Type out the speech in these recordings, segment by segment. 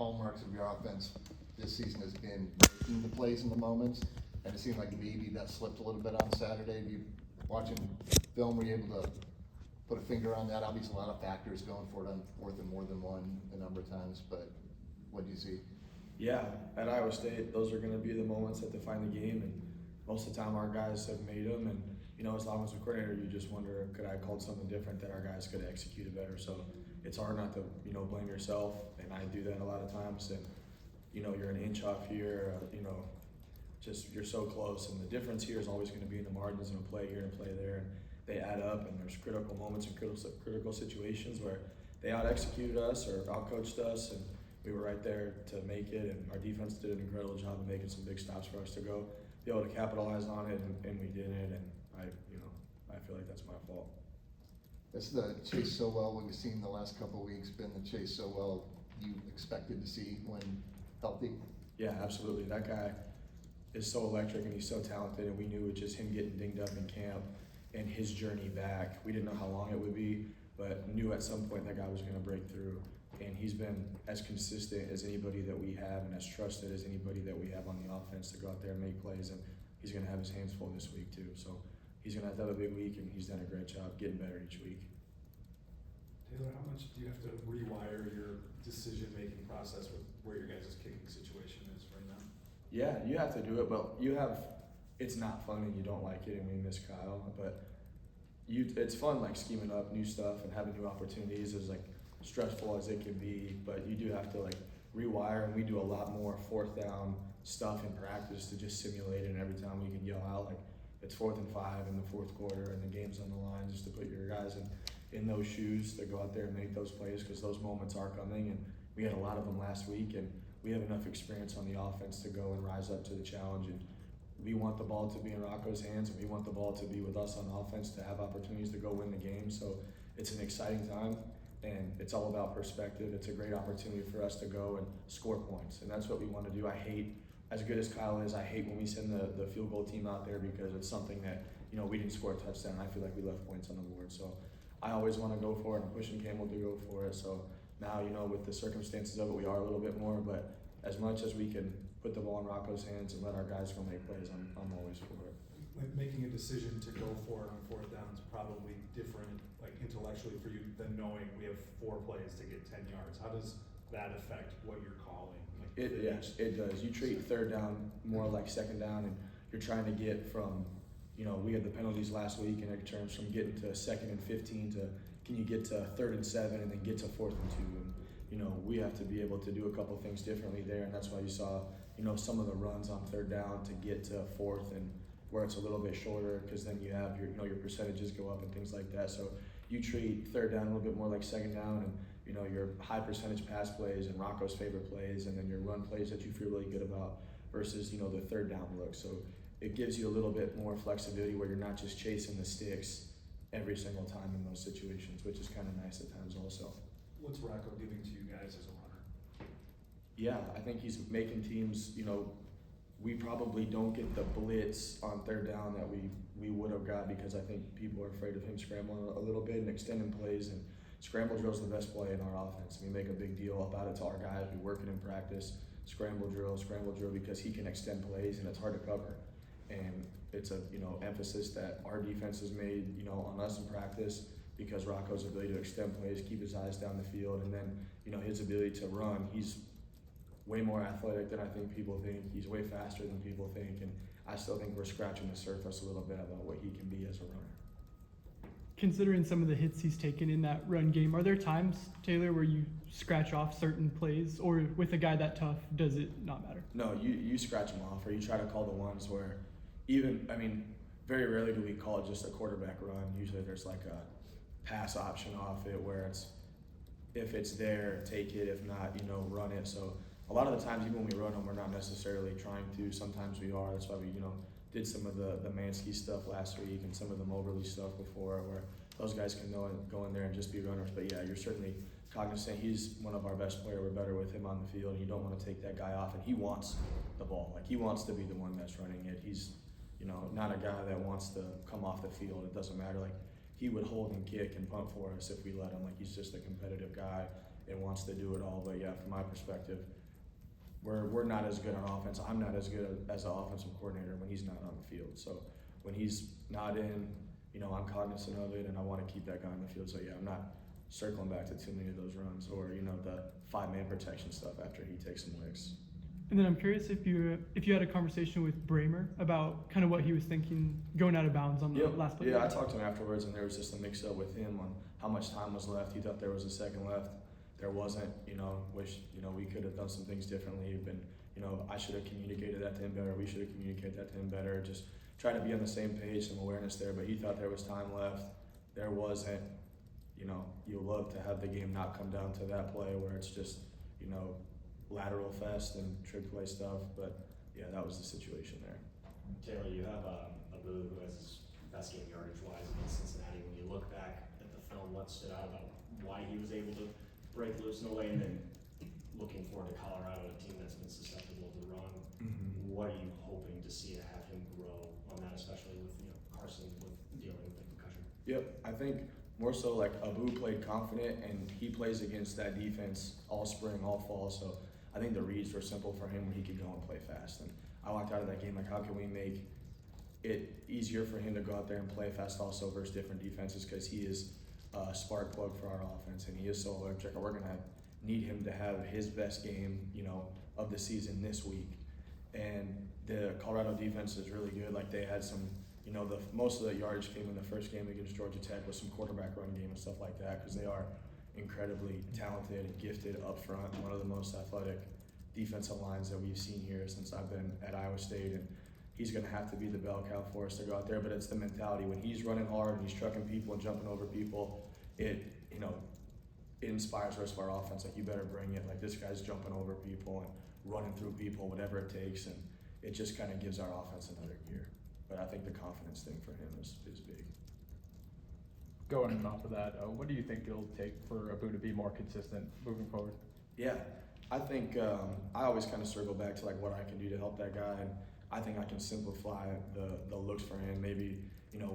hallmarks of your offense this season has been making the plays in the moments, and it seemed like maybe that slipped a little bit on Saturday. You watching film, were you able to put a finger on that? Obviously, a lot of factors going for it on fourth and more than one a number of times, but what do you see? Yeah, at Iowa State, those are going to be the moments that define the game, and most of the time our guys have made them. And as long as a coordinator, you just wonder, could I have called something different that our guys could have executed better? So it's hard not to blame yourself, and I do that a lot of times. And you're an inch off here, just you're so close, and the difference here is always going to be in the margins of a play here and a play there. And they add up, and there's critical moments and critical situations where they out executed us or out coached us, and we were right there to make it, and our defense did an incredible job of making some big stops for us to go be able to capitalize on it, and we didn't. And I feel like that's my fault. That's the Chase Sowell we've seen the last couple of weeks, been the Chase Sowell you expected to see when healthy? Yeah, absolutely. That guy is so electric, and he's so talented, and we knew with just him getting dinged up in camp and his journey back, we didn't know how long it would be, but knew at some point that guy was going to break through. And he's been as consistent as anybody that we have, and as trusted as anybody that we have on the offense to go out there and make plays. And he's going to have his hands full this week too. So he's going to have a big week, and he's done a great job getting better each week. Taylor, how much do you have to rewire your decision-making process with where your guys' kicking situation is right now? Yeah, you have to do it, but it's not fun and you don't like it, and we miss Kyle, but it's fun, like scheming up new stuff and having new opportunities, as like stressful as it can be, but you do have to like rewire, and we do a lot more fourth down stuff in practice to just simulate it. And every time we can yell out like it's 4th and 5 in the fourth quarter and the game's on the line, just to put your guys in those shoes to go out there and make those plays, because those moments are coming, and we had a lot of them last week, and we have enough experience on the offense to go and rise up to the challenge. And we want the ball to be in Rocco's hands, and we want the ball to be with us on offense to have opportunities to go win the game. So it's an exciting time, and it's all about perspective. It's a great opportunity for us to go and score points, and that's what we want to do. I hate, as good as Kyle is, I hate when we send the field goal team out there, because it's something that, we didn't score a touchdown. I feel like we left points on the board. So I always want to go for it. I'm pushing Campbell to go for it. So now, with the circumstances of it, we are a little bit more, but as much as we can put the ball in Rocco's hands and let our guys go make plays, I'm always for it. Like making a decision to go for it on fourth down is probably different, like intellectually for you, than knowing we have 4 plays to get 10 yards. How does that affect what you're calling? Yes, it does. You treat third down more like second down, and you're trying to get from, we had the penalties last week, and it turns from getting to 2nd and 15 to can you get to 3rd and 7 and then get to 4th and 2. And we have to be able to do a couple things differently there, and that's why you saw some of the runs on third down to get to 4th, and where it's a little bit shorter, because then you have your percentages go up and things like that. So you treat third down a little bit more like second down, and your high percentage pass plays and Rocco's favorite plays, and then your run plays that you feel really good about versus the third down look. So it gives you a little bit more flexibility where you're not just chasing the sticks every single time in those situations, which is kind of nice at times also. What's Rocco giving to you guys as a runner? Yeah, I think he's making teams, we probably don't get the blitz on third down that we would have got, because I think people are afraid of him scrambling a little bit and extending plays, and scramble drill is the best play in our offense. We make a big deal about it to our guys. We work it in practice, scramble drill, because he can extend plays and it's hard to cover. And it's a emphasis that our defense has made on us in practice, because Rocco's ability to extend plays, keep his eyes down the field, and then his ability to run. He's way more athletic than I think people think. He's way faster than people think, and I still think we're scratching the surface a little bit about what he can be as a runner. Considering some of the hits he's taken in that run game, are there times, Taylor, where you scratch off certain plays, or with a guy that tough, does it not matter? No, you scratch them off, or you try to call the ones where very rarely do we call it just a quarterback run. Usually there's like a pass option off it where it's, if it's there, take it, if not, run it. So a lot of the times, even when we run them, we're not necessarily trying to. Sometimes we are. That's why we, did some of the Mansky stuff last week and some of the Moberly stuff before, where those guys can go in there and just be runners. But yeah, you're certainly cognizant. He's one of our best players. We're better with him on the field. You don't want to take that guy off, and he wants the ball. Like, he wants to be the one that's running it. He's, not a guy that wants to come off the field. It doesn't matter. Like, he would hold and kick and punt for us if we let him. Like, he's just a competitive guy. and wants to do it all. But yeah, from my perspective, we're not as good on offense. I'm not as good as an offensive coordinator when he's not on the field. So when he's not in, I'm cognizant of it, and I want to keep that guy on the field. So yeah, I'm not circling back to too many of those runs or the 5-man protection stuff after he takes some licks. And then I'm curious if you had a conversation with Bramer about kind of what he was thinking going out of bounds on the last play. Yeah, I talked to him afterwards, and there was just a mix-up with him on how much time was left. He thought there was a second left. There wasn't. Wish we could have done some things differently. I should have communicated that to him better. We should have communicated that to him better. Just try to be on the same page, some awareness there. But he thought there was time left. There wasn't. You'll love to have the game not come down to that play where it's just, lateral fest and trick play stuff. But yeah, that was the situation there. Taylor, you have Abu who has his best game yardage wise against Cincinnati. When you look back at the film, what stood out about why he was able to break loose in a way, and then looking forward to Colorado, a team that's been susceptible to run, what are you hoping to see to have him grow on that, especially with Carson with dealing with the concussion? Yep, I think more so like Abu played confident, and he plays against that defense all spring, all fall. So I think the reads were simple for him where he could go and play fast. And I walked out of that game like, how can we make it easier for him to go out there and play fast also versus different defenses, because he is a spark plug for our offense, and he is so electric. We're going to need him to have his best game, of the season this week. And the Colorado defense is really good. Like they had some, most of the yardage came in the first game against Georgia Tech with some quarterback run game and stuff like that, because they are incredibly talented and gifted up front. One of the most athletic defensive lines that we've seen here since I've been at Iowa State, and he's going to have to be the bell cow for us to go out there. But it's the mentality when he's running hard and he's trucking people and jumping over people. It inspires the rest of our offense. Like, you better bring it. Like, this guy's jumping over people and running through people, whatever it takes, and it just kind of gives our offense another gear. But I think the confidence thing for him is big. Going off of that, what do you think it'll take for Abu to be more consistent moving forward? Yeah, I think I always kind of circle back to like what I can do to help that guy, and I think I can simplify the looks for him. Maybe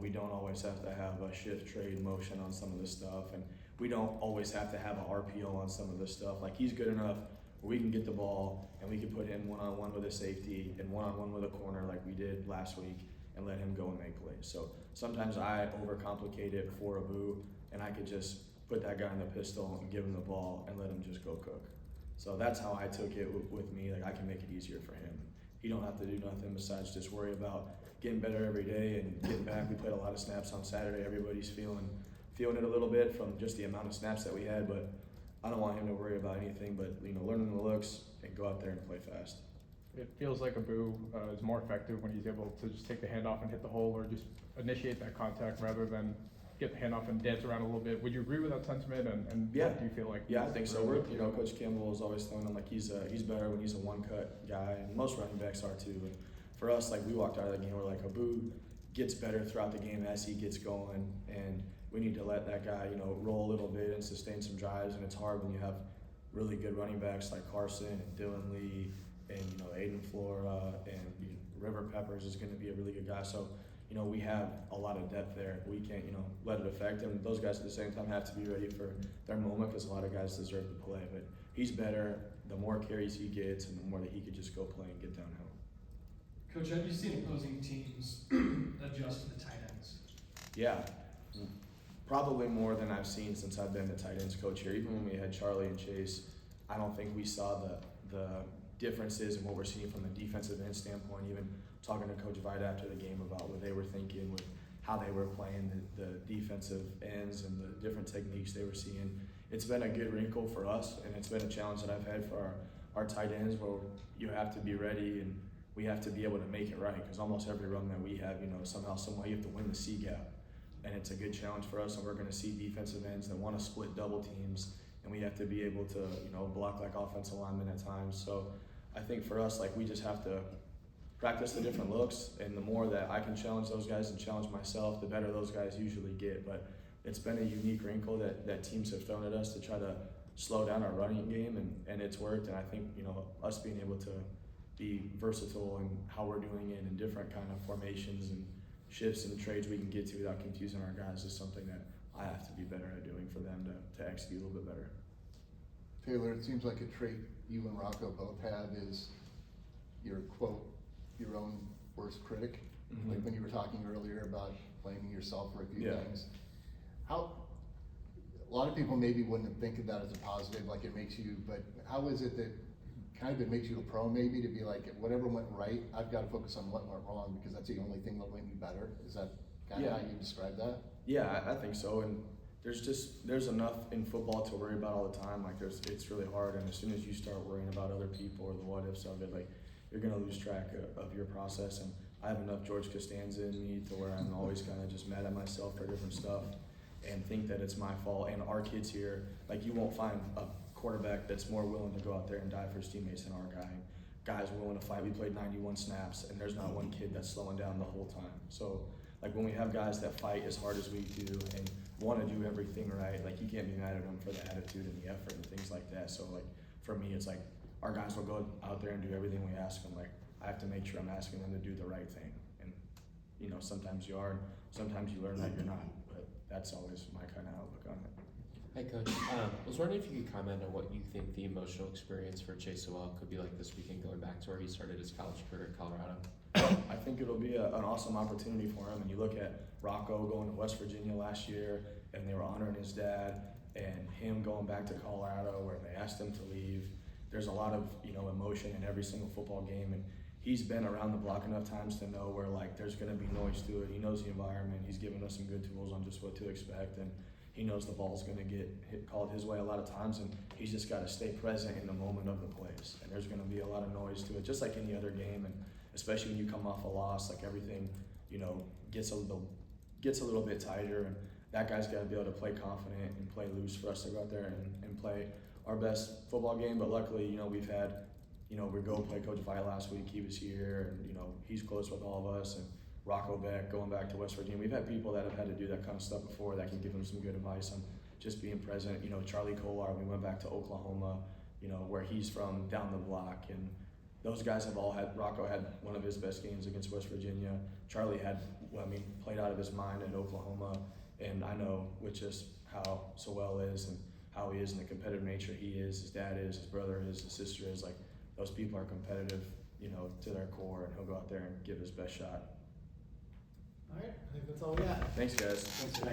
we don't always have to have a shift, trade, motion on some of this stuff, and we don't always have to have a RPO on some of this stuff. Like, he's good enough where we can get the ball and we can put him one-on-one with a safety and one-on-one with a corner like we did last week, and let him go and make plays. So sometimes I overcomplicate it for Abu, and I could just put that guy in the pistol and give him the ball and let him just go cook. So that's how I took it with me. Like, I can make it easier for him. He don't have to do nothing besides just worry about getting better every day and getting back. We played a lot of snaps on Saturday. Everybody's feeling it a little bit from just the amount of snaps that we had, but I don't want him to worry about anything but learning the looks and go out there and play fast. It feels like Abu is more effective when he's able to just take the handoff and hit the hole, or just initiate that contact rather than get the handoff and dance around a little bit. Would you agree with that sentiment? And Yeah. what do you feel like? Yeah, I think so. Coach Campbell is always telling him like he's better when he's a one-cut guy, and most running backs are too. And for us, like, we walked out of the game, we're like, Abu gets better throughout the game as he gets going, and we need to let that guy, roll a little bit and sustain some drives. And it's hard when you have really good running backs like Carson and Dylan Lee and Aiden Flora, and River Peppers is going to be a really good guy. So we have a lot of depth there. We can't let it affect him. Those guys at the same time have to be ready for their moment, because a lot of guys deserve to play. But he's better the more carries he gets and the more that he could just go play and get downhill. Coach, have you seen opposing teams adjust to the tight ends? Yeah, probably more than I've seen since I've been the tight ends coach here. Even when we had Charlie and Chase, I don't think we saw the differences in what we're seeing from the defensive end standpoint. Even talking to Coach Vite after the game about what they were thinking with how they were playing the defensive ends and the different techniques they were seeing. It's been a good wrinkle for us, and it's been a challenge that I've had for our tight ends, where you have to be ready and we have to be able to make it right, because almost every run that we have, somehow, someway you have to win the C gap. And it's a good challenge for us, and we're going to see defensive ends that want to split double teams, and we have to be able to, block like offensive linemen at times. So I think for us, like, we just have to practice the different looks, and the more that I can challenge those guys and challenge myself, the better those guys usually get. But it's been a unique wrinkle that teams have thrown at us to try to slow down our running game, and it's worked. And I think, us being able to be versatile in how we're doing it in different kind of formations and shifts and trades we can get to without confusing our guys is something that I have to be better at doing for them to execute a little bit better. Taylor, it seems like a trait you and Rocco both have is your quote, your own worst critic. Mhm. Like when you were talking earlier about blaming yourself for a few Yeah. things. How, a lot of people maybe wouldn't think of that as a positive, like it makes you, but how is it that kind of it makes you a pro maybe to be like, whatever went right, I've got to focus on what went wrong because that's the only thing that'll make me better? Is that kind of Yeah. how you describe that? Yeah, I think so. And there's enough in football to worry about all the time. Like it's really hard. And as soon as you start worrying about other people or the what ifs of it, like you're gonna lose track of your process. And I have enough George Costanza in me to where I'm always kind of just mad at myself for different stuff and think that it's my fault. And our kids here, like you won't find a quarterback that's more willing to go out there and die for his teammates than our guy. Guys willing to fight. We played 91 snaps, and there's not one kid that's slowing down the whole time. So, like when we have guys that fight as hard as we do and want to do everything right, like you can't be mad at them for the attitude and the effort and things like that. So, like for me, it's like our guys will go out there and do everything we ask them. Like I have to make sure I'm asking them to do the right thing, and you know sometimes you are, and sometimes you learn that you're not. But that's always my kind of outlook on it. Hi, Coach. I was wondering if you could comment on what you think the emotional experience for Chase Sowell could be like this weekend, going back to where he started his college career at Colorado. I think it'll be an awesome opportunity for him. And you look at Rocco going to West Virginia last year, and they were honoring his dad, and him going back to Colorado where they asked him to leave. There's a lot of emotion in every single football game, and he's been around the block enough times to know where like there's going to be noise to it. He knows the environment. He's given us some good tools on just what to expect, and he knows the ball's going to get called his way a lot of times, and he's just got to stay present in the moment of the plays. And there's going to be a lot of noise to it, just like any other game. And especially when you come off a loss, like everything, gets a little bit tighter. And that guy's got to be able to play confident and play loose for us to go out there and play our best football game. But luckily, we've had, we go play Coach Vi last week. He was here, and he's close with all of us. And Rocco Beck going back to West Virginia. We've had people that have had to do that kind of stuff before that can give them some good advice on just being present. Charlie Kolar, we went back to Oklahoma, where he's from down the block. And those guys have all had, Rocco had one of his best games against West Virginia. Charlie played out of his mind at Oklahoma. And I know with just how Sowell is and how he is and the competitive nature he is, his dad is, his brother is, his sister is, like those people are competitive, to their core, and he'll go out there and give his best shot. All right, I think that's all we got. Thanks, guys.